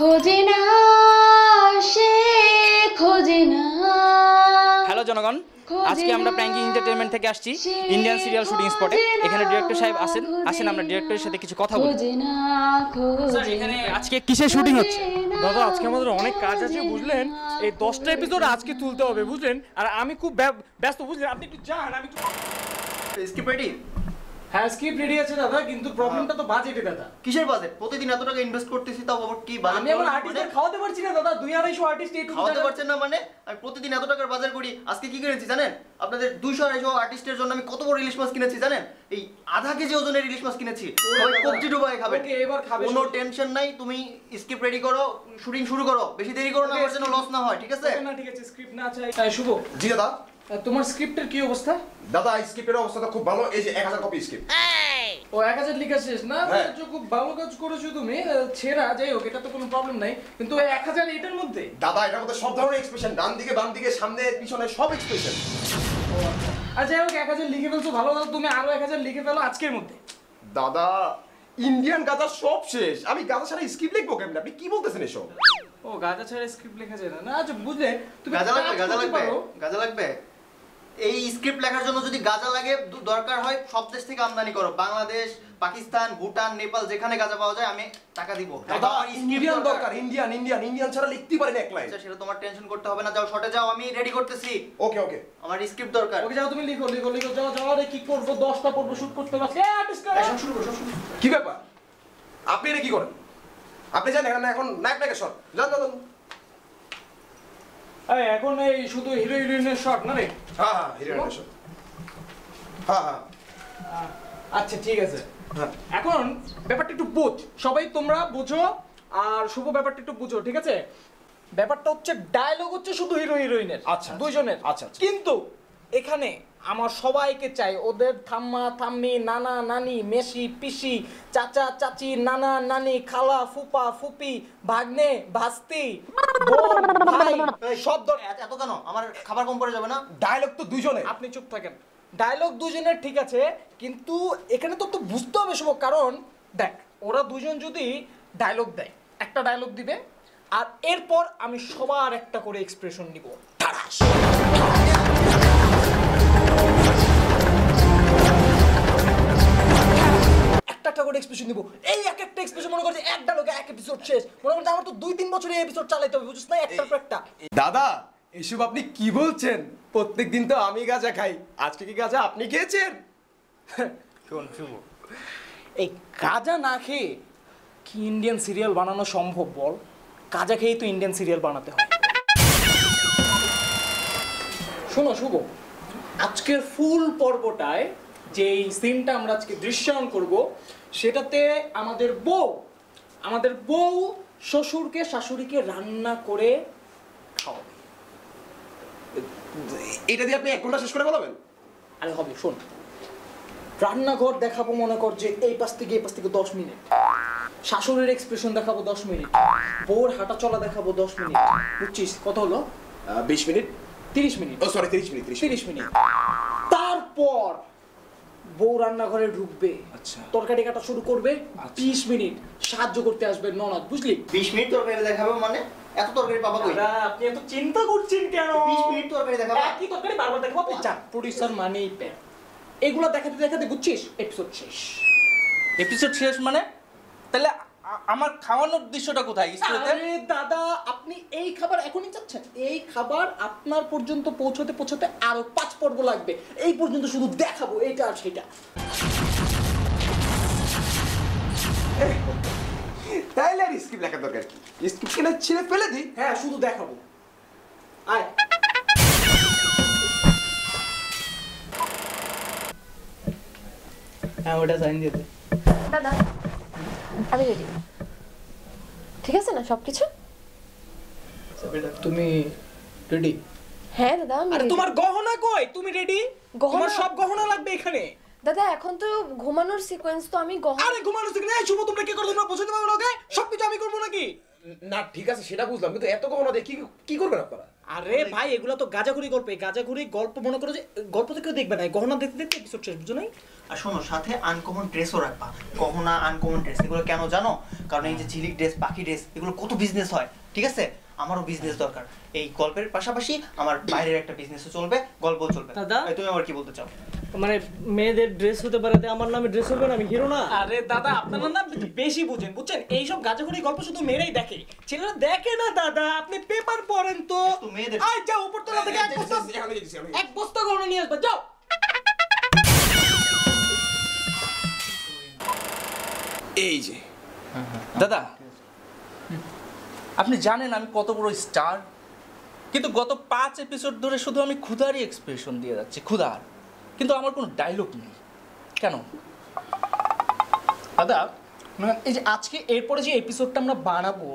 খোঁজে না সে খোঁজে না। হ্যালো জনগণ, আজকে আমরা প্র্যাঙ্কিং এন্টারটেইনমেন্ট থেকে আসছি ইন্ডিয়ান সিরিয়াল শুটিং স্পটে। এখানে ডিরেক্টর সাহেব আসেন আমরা ডিরেক্টরের সাথে কিছু কথা বলি। স্যার, এখানে আজকে কিসের শুটিং হচ্ছে? দাদা আজকে আমাদের অনেক কাজ আছে বুঝলেন, এই 10টা এপিসোড আজকে তুলতে হবে বুঝলেন, আর আমি খুব ব্যস্ত বুঝলেন, আপনি একটু যান। আমি স্ক্রিপ্ট রেডি? হ্যাঁ স্ক্রিপ্ট রেডি আছে দাদা, কিন্তু প্রবলেমটা তো বাজেটে দাদা। কিসের বাজেট? প্রতিদিন এত টাকা ইনভেস্ট করতেছি, তাও আবার কি বাজেট? আমি আমার আর্টিস্টদের খাওয়াতে পারছি না দাদা, 2-250 আর্টিস্ট এই খাওয়াতে পারছেন না মানে? আমি প্রতিদিন এত টাকার বাজার করি, আজকে কি কিনেছি জানেন? আপনাদের 200-250 আর্টিস্টের জন্য আমি কত বড় ইলিশ মাছ কিনেছি জানেন? এই আধা কেজি ওজনের ইলিশ মাছ কিনেছি, সবাই কবজি ডুবাই খাবে। ওকে, এবার খাবে। কোনো টেনশন নাই, তুমি স্ক্রিপ্ট রেডি করো, শুটিং শুরু করো, বেশি দেরি করো না, আমার যেন লস না হয়, ঠিক আছে? না ঠিক আছে, স্ক্রিপ্ট না চাই। শুভ, জি দাদা। তোমার স্ক্রিপ্টের কি অবস্থা? দাদা স্ক্রিপ্টের অবস্থা খুব ভালো, এই যে 1000 কপি স্ক্রিপ্ট। ও 1000 লেখা শেষ না? হ্যাঁ। খুব ভালো কাজ করেছো তুমি, ছেড়া যাই হোক, এটা তো কোনো প্রবলেম নাই, কিন্তু 1000 এটার মধ্যে? দাদা এটার মধ্যে সব ধরনের এক্সপ্রেশন, ডান দিকে বাম দিকে সামনে পিছনে সব এক্সপ্রেশন। আর যাই হোক 1000 লিখে ফেলছো, ভালো কথা, তুমি আরো 1000 লিখে ফেলো আজকের মধ্যে। দাদা ইন্ডিয়ান গাদা সব শেষ, আমি গাদা ছাড়া স্ক্রিপ্ট লিখবো কেমনে? আপনি কি বলতেছেন এসব? ও গাজা ছাড়া স্ক্রিপ্ট লেখা যায় না? না আচ্ছা বুঝলে, তুমি গাজা লাগবে, কাজ গাজা করতে লাগবে, পারো। গাজা লাগবে। এই স্ক্রিপ্ট লেখার জন্য যদি গাজা লাগে, দরকার হয় সব দেশ থেকে আমদানি করো, বাংলাদেশ, পাকিস্তান, ভুটান, নেপাল, যেখানে গাজা পাওয়া যায় আমি টাকা দিব। দাদা ইন্ডিয়ান দরকার, ইন্ডিয়ান ছাড়া লিখতেই পারি না এক লাইন। আচ্ছা সেটা তোমার টেনশন করতে হবে না, যাও শর্টে যাও, আমি রেডি করতেছি। ওকে ওকে, আমার স্ক্রিপ্ট দরকার। ওকে যাও, তুমি লিখো লিখো লিখো, যাও যাও। আরে কি করবো, 10টা পর্ব শুট করতে পারছি। সব শুরু করো, সব শুরু করো। কি ব্যাপার? আপনি এটা কি করেন? আপনি জানেন এখন নায়ক নায়কের শট, যান যান যান। এই এখন এই শুধু হিরো হিরোইনের শট না রে? হ্যাঁ হ্যাঁ, হিরোইনের শট। হ্যাঁ হ্যাঁ আচ্ছা ঠিক আছে। হ্যাঁ। এখন ব্যাপারটা একটু বুঝ, সবাই তোমরা বুঝো, আর শুভ ব্যাপারটা একটু বুঝো, ঠিক আছে? ব্যাপারটা হচ্ছে ডায়লগ হচ্ছে শুধু হিরো হিরোইনের, আচ্ছা, দুইজনের। আচ্ছা, আচ্ছা। কিন্তু এখানে আমার সবাইকে চাই, ওদের ঠাম্মা ঠাম্মি, নানা নানি, মেশি পিসি, চাচা চাচি, নানা নানি, খালা ফুপা ফুপি, ভাগ্নে ভাস্তি, বোন ভাই, সব এত কেন? আমার খাবার কম পড়ে যাবে না? ডায়লগ তো দুইজনে। আপনি চুপ থাকেন। ডায়লগ দুজনের ঠিক আছে, কিন্তু এখানে তো বুঝতে হবে শুভ, কারণ দেখ ওরা দুজন যদি ডায়লগ দেয়, একটা ডায়লগ দিবে, আর এরপর আমি সবার একটা করে এক্সপ্রেশন নিব। একটা করে এক্সপ্রেশন নিব, এই এক একটা এক্সপ্রেশন মনে করছে এক ডায়লগে এক এপিসোড শেষ, মনে করছে আমার তো 2-3 বছর এই এপিসোড চালাইতে হবে, বুঝছ না? একটার পর একটা। দাদা এসব আপনি কি বলছেন? প্রত্যেকদিন তো আমি গাঁজা খাই, আজকে কি গাঁজা আপনি খেয়েছেন? শোন শুভ, এই গাঁজা না খেয়ে কি ইন্ডিয়ান সিরিয়াল বানানো সম্ভব বল? গাঁজা খেয়েই তো ইন্ডিয়ান সিরিয়াল বানাতে হয়। শোনো শুভ, আজকের ফুল পর্বটায় যেই সিনটা আমরা আজকে দৃশ্যায়ন করব, সেটাতে আমাদের বউ শ্বশুরকে শাশুড়িকে রান্না করে খাওয়াবে। এটা দিয়ে আপনি 1 ঘন্টা শেষ করে বলবেন? আরে হবে, শোন, রান্নাঘর দেখাবো মনে কর যে এই পাশ থেকে 10 মিনিট, শাশুড়ির এক্সপ্রেশন দেখাবো 10 মিনিট, বউর হাঁটা চলা দেখাবো 10 মিনিট, বুঝছিস? কত হলো? 20 মিনিট, 30 মিনিট। ও সরি 30 মিনিট, 30 মিনিট। তারপর বউ রান্নাঘরে ঢুকবে, আচ্ছা, তরকারি কাটা শুরু করবে, 20 মিনিট সাহায্য করতে আসবে ননদ, বুঝলি? 20 মিনিট তরকারি দেখাবে মানে? এত তরকারি পাবা কই? আপনি এত চিন্তা করছেন কেন? 20 মিনিট তরকারি দেখাবে? একই তরকারি বারবার দেখাবো, আপনি চান। প্রোডিউসার মানেই প্যান। এগুলো দেখাতে দেখাতে বুঝছিস এপিসোড শেষ। এপিসোড শেষ মানে? তাহলে আমার খাওয়ানোর দৃশ্যটা কোথায়? স্কুলেতে? আরে দাদা, আপনি এই খাবার এখনই চাচ্ছেন? এই খাবার আপনার পর্যন্ত পৌঁছতে পৌঁছতে আরো 5 পর্ব লাগবে। এই পর্যন্ত শুধু দেখাবো এইটা আর সেটা। তাইলে আর স্ক্রিপ্ট লেখার দরকার কি? স্ক্রিপ্ট কিনা ছিঁড়ে ফেলে দিই। হ্যাঁ শুধু দেখাবো। আয় হ্যাঁ, ওটা সাইন দিয়ে দে। দাদা আমি রেডি, ঠিক আছে না সবকিছু? তুমি রেডি? হ্যাঁ দাদা আমি আরে ready। তোমার গহনা কই? তুমি রেডি? গহনা? তোমার সব গহনা লাগবে এখানে। দাদা এখন তো ঘুমানোর সিকোয়েন্স, তো আমি আরে ঘুমানো থেকে না, শুভ তোমরা কি করো? তোমরা পছন্দ পাবে না? ওকে সবকিছু আমি করবো নাকি? না ঠিক আছে সেটা বুঝলাম, কিন্তু এত গহনা দিয়ে কি করবেন আপনারা? আরে ভাই এগুলো তো গাজাগুড়ি গল্প, এই গাজাগুড়ি গল্প মনে করো যে গল্প তো কেউ দেখবে না, গহনা দেখতে দেখতে এপিসোড শেষ, বুঝো নাই? আর শোনো সাথে আনকমন ড্রেসও রাখবা, গহনা আনকমন ড্রেস, এগুলো কেন জানো? কারণ এই যে ঝিলিক ড্রেস, পাখি ড্রেস, এগুলো কত বিজনেস হয়, ঠিক আছে? আমারও বিজনেস দরকার, এই গল্পের পাশাপাশি আমার বাইরের একটা বিজনেসও চলবে, গল্পও চলবে। দাদা? তুমি আবার কি বলতে চাও? মানে মেয়েদের ড্রেস হতে পারে, আমার নামে ড্রেস হবে না, আমি হিরো না? আরে দাদা আপনারা না বেশি বুঝেন, বুঝছেন? এইসব গাজাগুড়ি গল্প শুধু মেয়েরাই দেখে, ছেলেরা দেখে না দাদা। আপনি পেপার পড়েন তো। তো মেয়েদের আই যাও উপরতলা থেকে এক বস্তা গহনা নিয়ে আসবে, যাও। এই যে দাদা আপনি জানেন আমি কত বড় স্টার, কিন্তু গত 5 এপিসোড ধরে শুধু আমি ক্ষুধারই এক্সপ্রেশন দিয়ে যাচ্ছি, ক্ষুধার, কিন্তু আমার কোনো ডায়লগ নেই কেন? দাদা মানে এই যে আজকে এরপরে যে এপিসোডটা আমরা বানাবো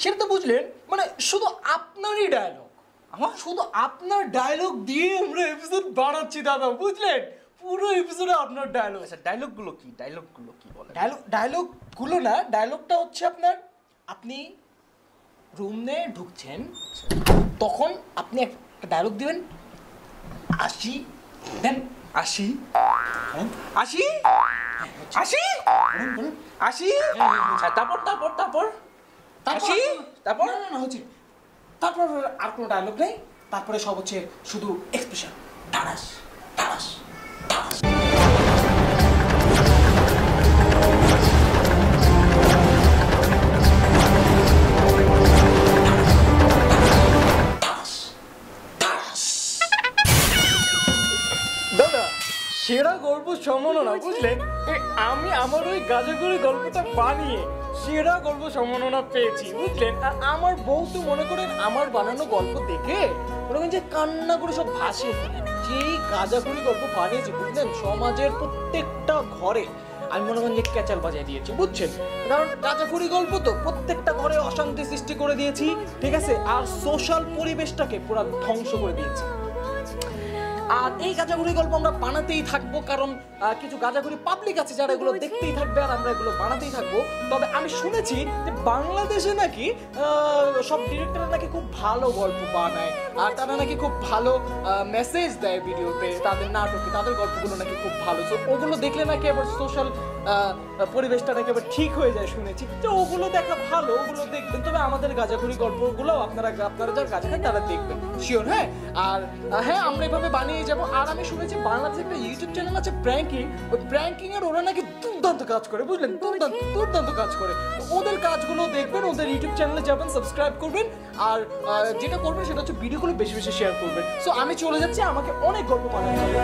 সেটা তো বুঝলেন, মানে শুধু আপনারই ডায়লগ, আমার শুধু আপনার ডায়লগ দিয়ে আমরা এপিসোড বানাচ্ছি দাদা, বুঝলেন? পুরো এপিসোডে আপনার ডায়লগ। আচ্ছা ডায়লগগুলো কি, ডায়লগগুলো কি বলে? ডায়লগগুলো না, ডায়লগটা হচ্ছে আপনার, আপনি রুমে ঢুকছেন তখন আপনি একটা ডায়লগ দিবেন, আসি দেন, আসি আসি আসি আসি, তারপর তারপর তারপর আসি, তারপর না না না হচ্ছে, তারপর আর কোনো ডায়লগ নেই, তারপরে সব হচ্ছে শুধু এক্সপ্রেশন, টাড়াস টাড়াস টাড়াস। দাদা সেরা গল্প সম্মাননা, বুঝলেন? আমি আমার ওই গাজাগুড়ি গল্পটা বানিয়ে সেরা গল্প সম্মাননা পেয়েছি, বুঝলেন? আর আমার বউ তো মনে করেন আমার বানানো গল্প দেখে মনে করেন যে কান্না করে সব ভাসিয়ে ফেলে, যেই গাজাগুড়ি গল্প বানিয়েছি, বুঝলেন? সমাজের প্রত্যেকটা ঘরে আমি মনে করেন যে ক্যাচাল বাজিয়ে দিয়েছি, বুঝছেন? কারণ গাজাগুড়ি গল্প তো প্রত্যেকটা ঘরে অশান্তি সৃষ্টি করে দিয়েছি, ঠিক আছে? আর সোশ্যাল পরিবেশটাকে পুরো ধ্বংস করে দিয়েছি। আর এই গাজাগুড়ি গল্প আমরা বানাতেই থাকবো, কারণ কিছু গাজাগুড়ি পাবলিক আছে যারা এগুলো দেখতেই থাকবে, আর আমরা এগুলো বানাতেই থাকবো। তবে আমি শুনেছি যে বাংলাদেশে নাকি সব ডিরেক্টররা নাকি খুব ভালো গল্প বানায়, আর তারা নাকি খুব ভালো মেসেজ দেয় ভিডিওতে, তাদের নাটকে, তাদের গল্পগুলো নাকি খুব ভালো। তো ওগুলো দেখলে নাকি আবার সোশ্যাল পরিবেশটা নাকি আবার ঠিক হয়ে যায়, শুনেছি। তো ওগুলো দেখা ভালো, ওগুলো দেখবেন। তবে আমাদের গাজাগুড়ি গল্পগুলো আপনারা যারা গাজা খান তারা দেখবেন, শিওর। হ্যাঁ, আর হ্যাঁ আমরা এভাবে বানিয়ে যাবো। আর আমি শুনেছি বাংলাদেশে একটা ইউটিউব চ্যানেল আছে প্র্যাঙ্কিং, ওই প্র্যাঙ্কিং এর ওরা নাকি দুর্দান্ত কাজ করে, বুঝলেন? দুর্দান্ত কাজ করে। ওদের কাজগুলো দেখবেন, ওদের ইউটিউব চ্যানেলে যাবেন, সাবস্ক্রাইব করবেন, আর যেটা করবেন সেটা হচ্ছে ভিডিওগুলো বেশি বেশি শেয়ার করবেন। সো আমি চলে যাচ্ছি, আমাকে অনেক গল্প বানাতে হবে।